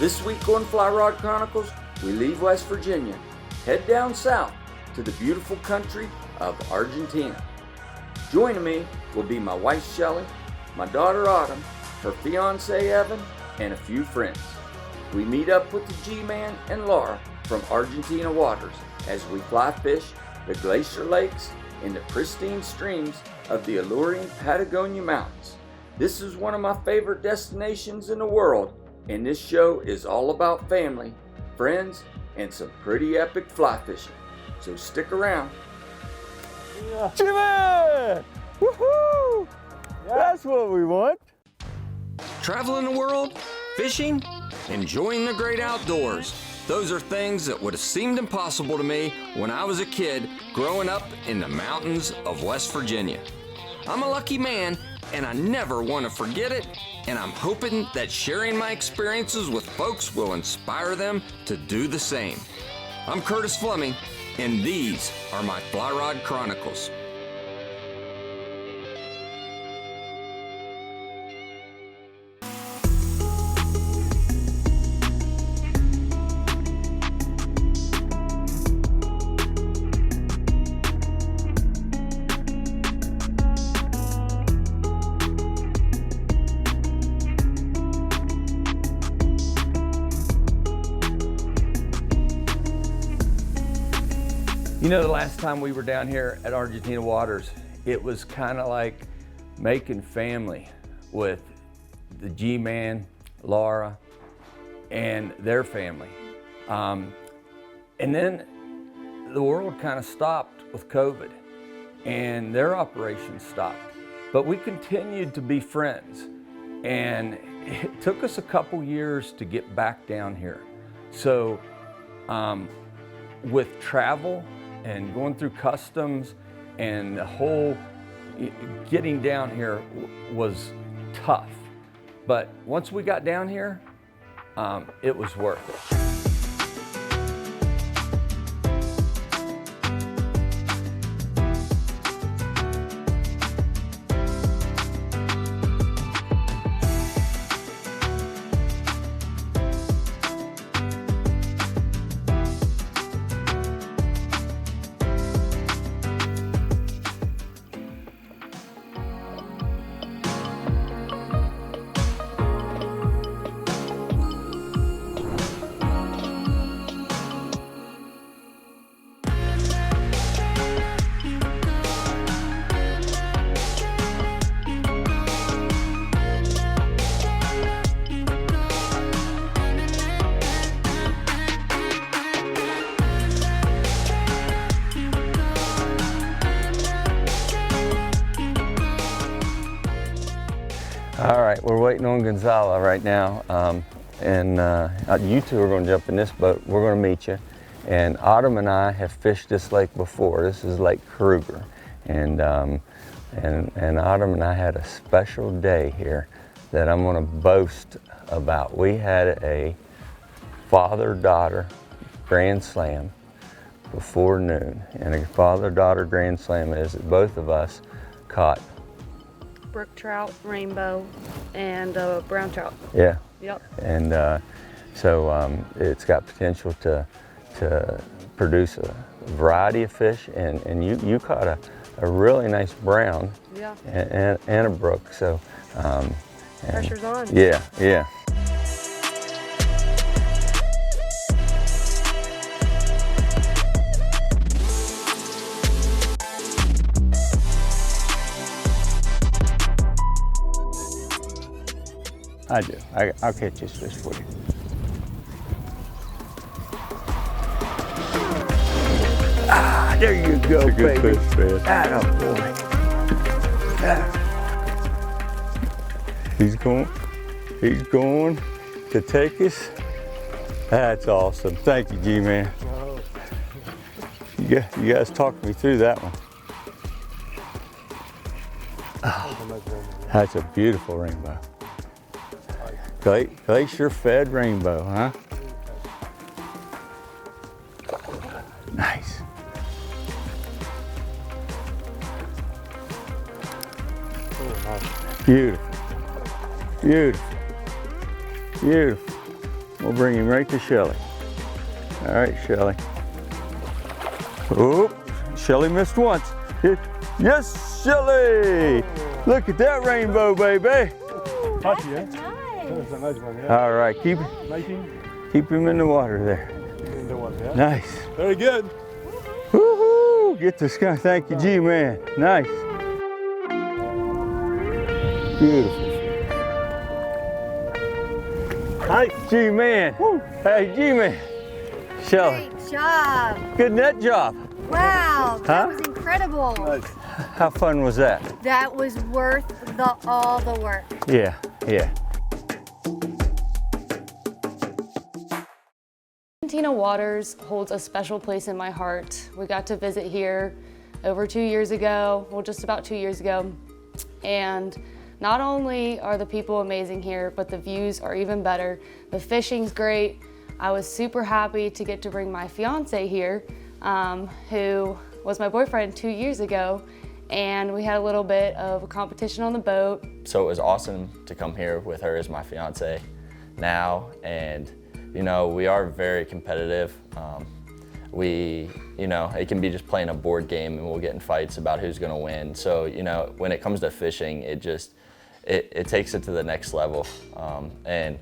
This week on Fly Rod Chronicles, we leave West Virginia, head down south to the beautiful country of Argentina. Joining me will be my wife Shelley, my daughter Autumn, her fiance Evan, and a few friends. We meet up with the G-Man and Laura from Argentina Waters as we fly fish the glacier lakes and the pristine streams of the alluring Patagonia Mountains. This is one of my favorite destinations in the world, and this show is all about family, friends, and some pretty epic fly fishing. So stick around. Jimmy! Woohoo! That's what we want. Traveling the world, fishing, enjoying the great outdoors. Those are things that would have seemed impossible to me when I was a kid growing up in the mountains of West Virginia. I'm a lucky man, and I never want to forget it, and I'm hoping that sharing my experiences with folks will inspire them to do the same. I'm Curtis Fleming, and these are my Fly Rod Chronicles. You know, the last time we were down here at Argentina Waters, it was kind of like making family with the G-Man, Laura, and their family. And then the world kind of stopped with COVID and their operations stopped. But we continued to be friends. And it took us a couple years to get back down here. So with travel, and going through customs and the whole getting down here was tough. But once we got down here, it was worth it. All right, we're waiting on Gonzalo right now, and you two are going to jump in this boat. We're going to meet you. And Autumn and I have fished this lake before. This is Lake Kruger, and Autumn and I had a special day here that I'm going to boast about. We had a father-daughter grand slam before noon, and a father-daughter grand slam is that both of us caught brook trout, rainbow, and brown trout. Yeah. Yep. And so it's got potential to produce a variety of fish, and you caught a really nice brown. Yeah. And a brook. So pressure's on. Yeah, yeah. I do. I'll catch this fish for you. Ah, there you go, That's a good baby. fish, man. Atta boy. He's going to take us. That's awesome. Thank you, G-Man. You guys talked me through that one. Oh, that's a beautiful rainbow. Glacier-fed rainbow, huh? Nice. Beautiful. Beautiful. Beautiful. We'll bring him right to Shelly. All right, Shelly. Oh, Shelly missed once. Yes, Shelly! Look at that rainbow, baby. That's nice. That's a nice one, yeah. All right, keep him in the water there. In the water, yeah. Nice. Very good. Woohoo! Get the skunk. Thank you, G-Man. Nice. Beautiful. Hi, G-Man. Hey, G-Man. Shelly. Great job. Good net job. Wow, that Huh? was incredible. How fun was that? That was worth all the work. Yeah, yeah. Argentina Waters holds a special place in my heart. We got to visit here over 2 years ago, well, just about 2 years ago. And not only are the people amazing here, but the views are even better. The fishing's great. I was super happy to get to bring my fiance here, who was my boyfriend 2 years ago. And we had a little bit of a competition on the boat. So it was awesome to come here with her as my fiance now, and you know, we are very competitive. It can be just playing a board game and we'll get in fights about who's gonna win. So, you know, when it comes to fishing, it takes it to the next level. And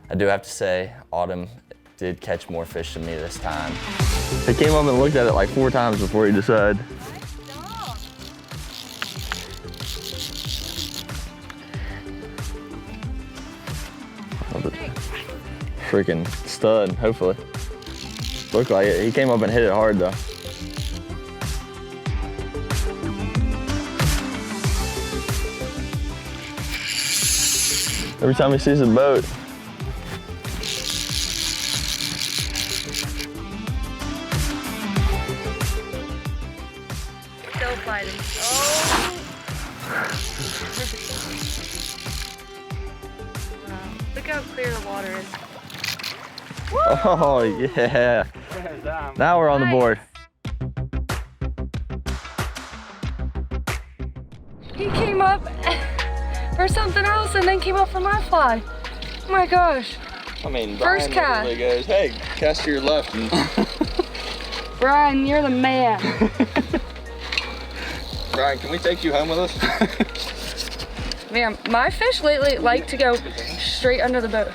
I do have to say, Autumn did catch more fish than me this time. He came up and looked at it like 4 times before he decided. Freaking stud, hopefully. Looked like it. He came up and hit it hard though. Every time he sees a boat. Still fighting. Oh! Wow. Look how clear the water is. Oh yeah. Now we're on the board. He came up for something else and then came up for my fly. Oh my gosh. I mean, First Brian cast. goes, hey, cast to your left. And Brian, you're the man. Brian, can we take you home with us? Man, my fish lately like to go straight under the boat.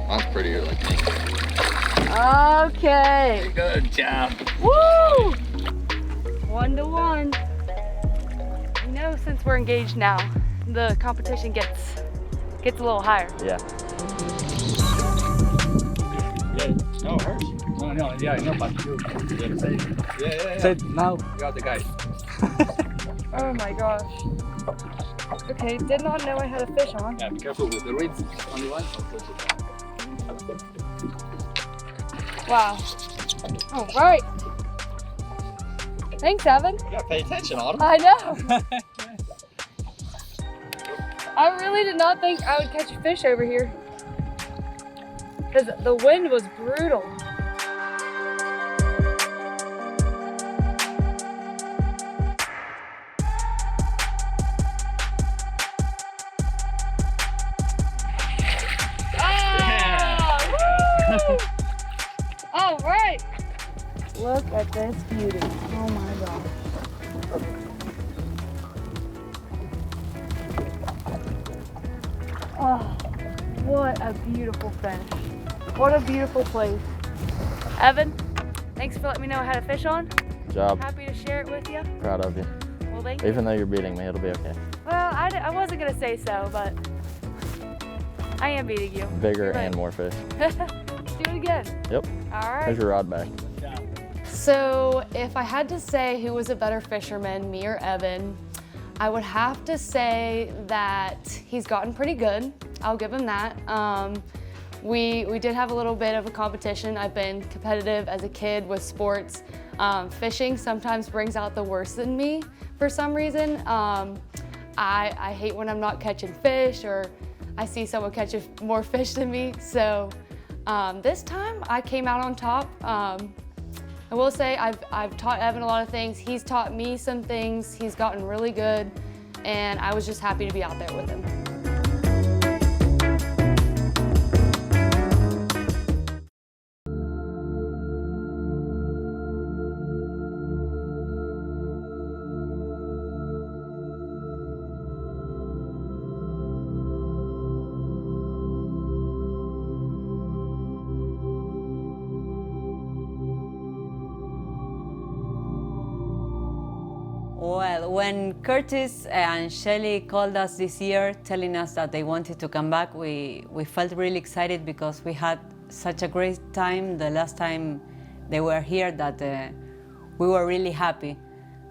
Mine's prettier like me. Okay. Good job. Woo! 1-1. You know, since we're engaged now, the competition gets a little higher. Yeah. No, it hurts. No, yeah, I know, but you yeah. Say now, you are the guy. Oh my gosh. Okay, did not know I had a fish on. Yeah, be careful with the reeds. Only one. Wow. All right. Thanks, Evan. You gotta pay attention, Autumn. I know. I really did not think I would catch a fish over here, because the wind was brutal. All right. Look at this beauty. Oh my God. Oh, what a beautiful fish. What a beautiful place. Evan, thanks for letting me know I had a fish on. Good job. Happy to share it with you. Proud of you. Well, thank you. Even though you're beating me, it'll be okay. Well, I wasn't going to say so, but I am beating you. Bigger You're right. and more fish. Let's do it again. Yep. All right. Here's your rod back. So if I had to say who was a better fisherman, me or Evan, I would have to say that he's gotten pretty good. I'll give him that. We did have a little bit of a competition. I've been competitive as a kid with sports. Fishing sometimes brings out the worst in me for some reason. I hate when I'm not catching fish, or I see someone catch more fish than me. So this time I came out on top. I will say I've taught Evan a lot of things. He's taught me some things. He's gotten really good. and I was just happy to be out there with him. Well, when Curtis and Shelly called us this year telling us that they wanted to come back, we felt really excited because we had such a great time the last time they were here that we were really happy.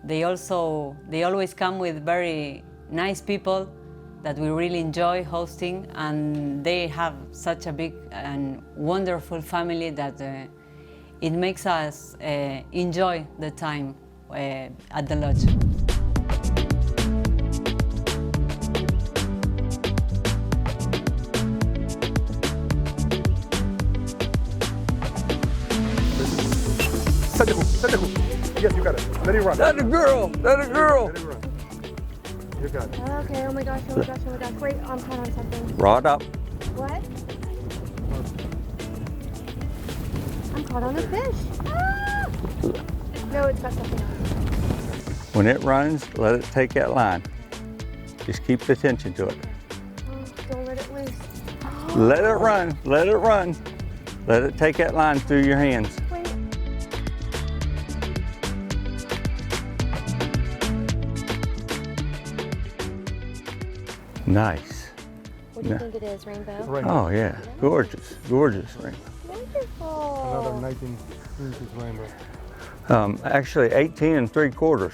They always come with very nice people that we really enjoy hosting, and they have such a big and wonderful family that it makes us enjoy the time at the lodge. Set the hook. Yes, you got it. Let it run. That a girl, that a girl. Let it run. You got it. Okay, oh my gosh, oh my gosh, oh my gosh. Wait, I'm caught on something. Rod up. What? I'm caught on a fish. Ah! No, it's got something else. When it runs, let it take that line. Just keep the attention to it. Oh, don't let it loose. Let it run, let it run. Let it take that line through your hands. Wait. Nice. What do you think it is, Rainbow? Rainbow. Oh yeah, gorgeous, gorgeous rainbow. Wonderful. Another 19 inches rainbow. Actually 18 3/4.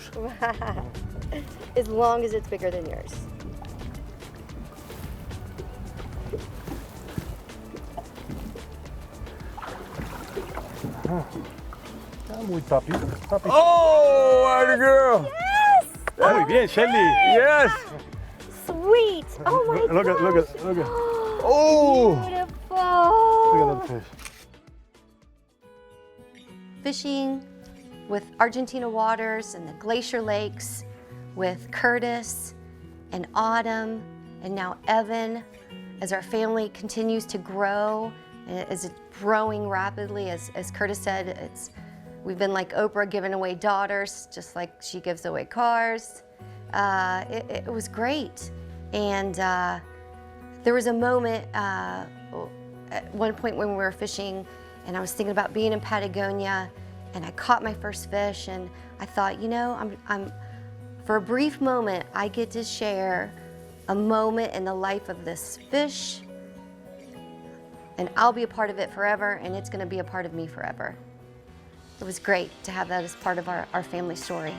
As long as it's bigger than yours. Muy tapi. Tapi. Oh, what a girl. Yes! Muy bien, Shelly. Yes. Sweet. Oh my gosh. Look at. Oh. Beautiful. Look at that fish. Fishing with Argentina Waters and the glacier lakes, with Curtis and Autumn, and now Evan, as our family continues to grow, as it's growing rapidly, as Curtis said, we've been like Oprah giving away daughters, just like she gives away cars. It was great. And there was a moment at one point when we were fishing, and I was thinking about being in Patagonia, and I caught my first fish, and I thought, you know, I'm for a brief moment, I get to share a moment in the life of this fish, and I'll be a part of it forever, and it's gonna be a part of me forever. It was great to have that as part of our family story.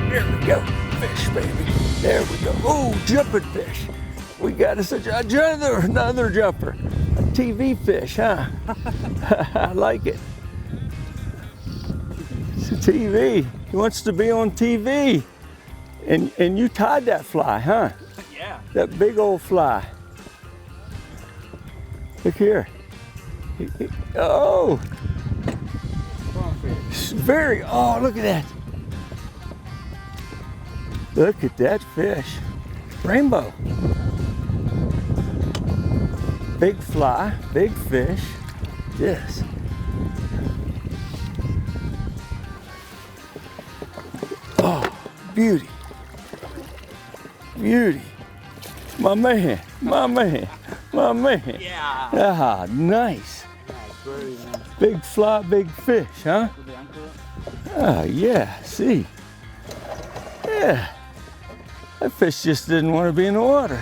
There we go, fish, baby. There we go. Oh, jumping fish. We got us another jumper. A TV fish, huh? I like it. It's a TV. He wants to be on TV. And you tied that fly, huh? Yeah. That big old fly. Look here. Oh. Oh, look at that. Look at that fish. Rainbow. Big fly, big fish. Yes. Oh, beauty. Beauty. My man, my man, my man. Yeah. Ah, nice. Very nice. Big fly, big fish, huh? Ah, yeah, see. Yeah. That fish just didn't want to be in the water.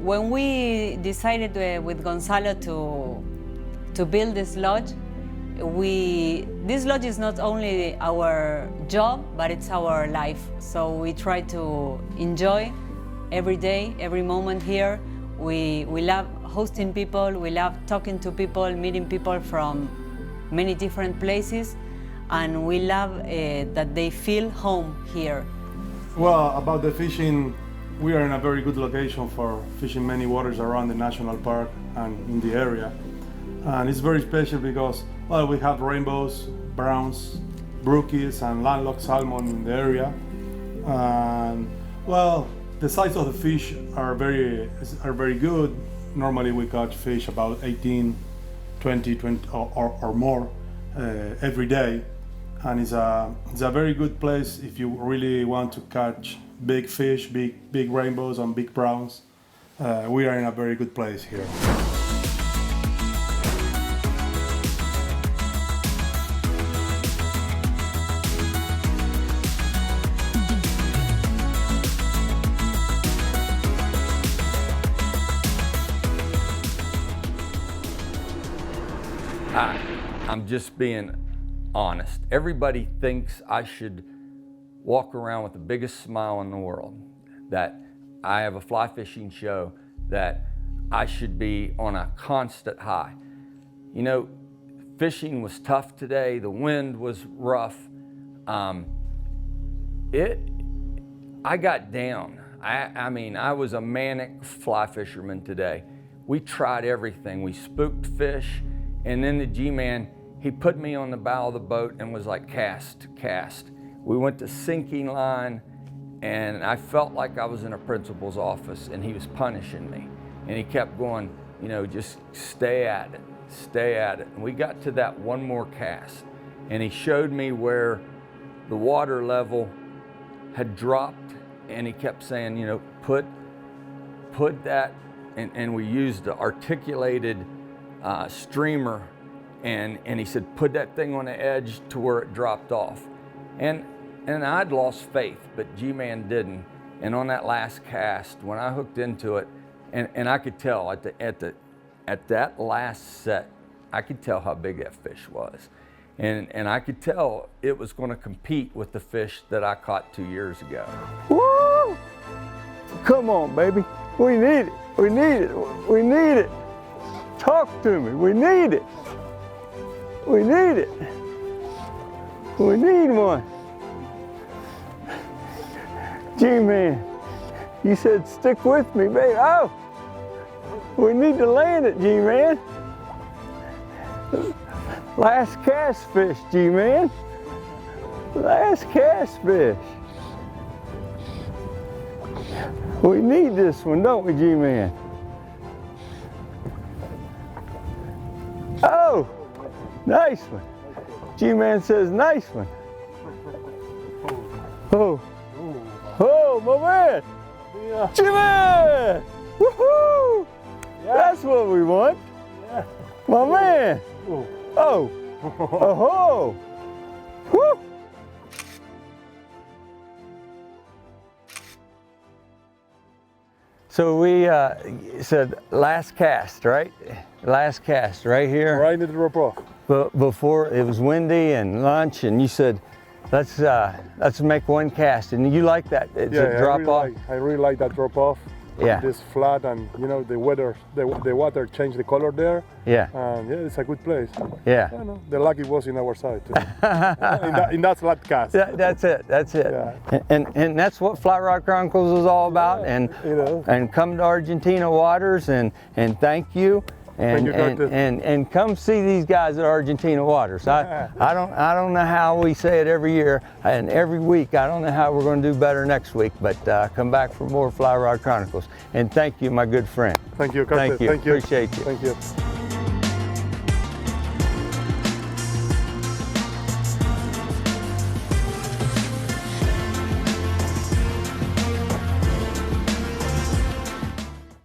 when we decided with Gonzalo to build this lodge, this lodge is not only our job, but it's our life. So we try to enjoy every day, every moment here. We love hosting people, we love talking to people, meeting people from many different places, and we love that they feel home here. Well, about the fishing, we are in a very good location for fishing many waters around the national park and in the area. And it's very special because, well, we have rainbows, browns, brookies, and landlocked salmon in the area. And, well, the size of the fish are very good. Normally we catch fish about 18, 20 or more every day. And it's a very good place if you really want to catch big fish, big rainbows and big browns. We are in a very good place here. I'm just being honest. Everybody thinks I should walk around with the biggest smile in the world, that I have a fly fishing show, that I should be on a constant high. You know, fishing was tough today. The wind was rough. I got down. I mean, I was a manic fly fisherman today. We tried everything. We spooked fish, and then the G-man, he put me on the bow of the boat and was like, cast. We went to sinking line, and I felt like I was in a principal's office, and he was punishing me. And he kept going, you know, just stay at it. And we got to that one more cast, and he showed me where the water level had dropped, and he kept saying, you know, put that, and we used the articulated streamer, and he said, put that thing on the edge to where it dropped off. And I'd lost faith, but G-Man didn't. And on that last cast, when I hooked into it, and I could tell at that last set, I could tell how big that fish was. And I could tell it was going to compete with the fish that I caught 2 years ago. Woo! Come on, baby. We need it. Talk to me. We need it. We need one. G-Man, you said stick with me, baby. Oh, we need to land it, G-Man. Last cast fish, G-Man. Last cast fish. We need this one, don't we, G-Man? Oh, nice one. G-Man says nice one. Oh, my man. G-Man! Woohoo! That's what we want. My man. Oh. Oh. Woo! So we said last cast, right? Last cast right here. Right into the rope off. But before it was windy and lunch, and you said, let's make one cast, and you like that? It's a drop off. I really like that drop off. Yeah. This flat, and you know the water changed the color there. Yeah. And yeah, it's a good place. Yeah. I know. The lucky was in our side too. in that flat cast. That's it. Yeah. And that's what Fly Rod Chronicles is all about. Yeah, and come to Argentina Waters and thank you. And come see these guys at Argentina Waters. I don't know how we say it every year and every week. I don't know how we're going to do better next week, but come back for more Fly Rod Chronicles. And thank you, my good friend. Thank you, Carter. Thank you. Appreciate you. Thank you.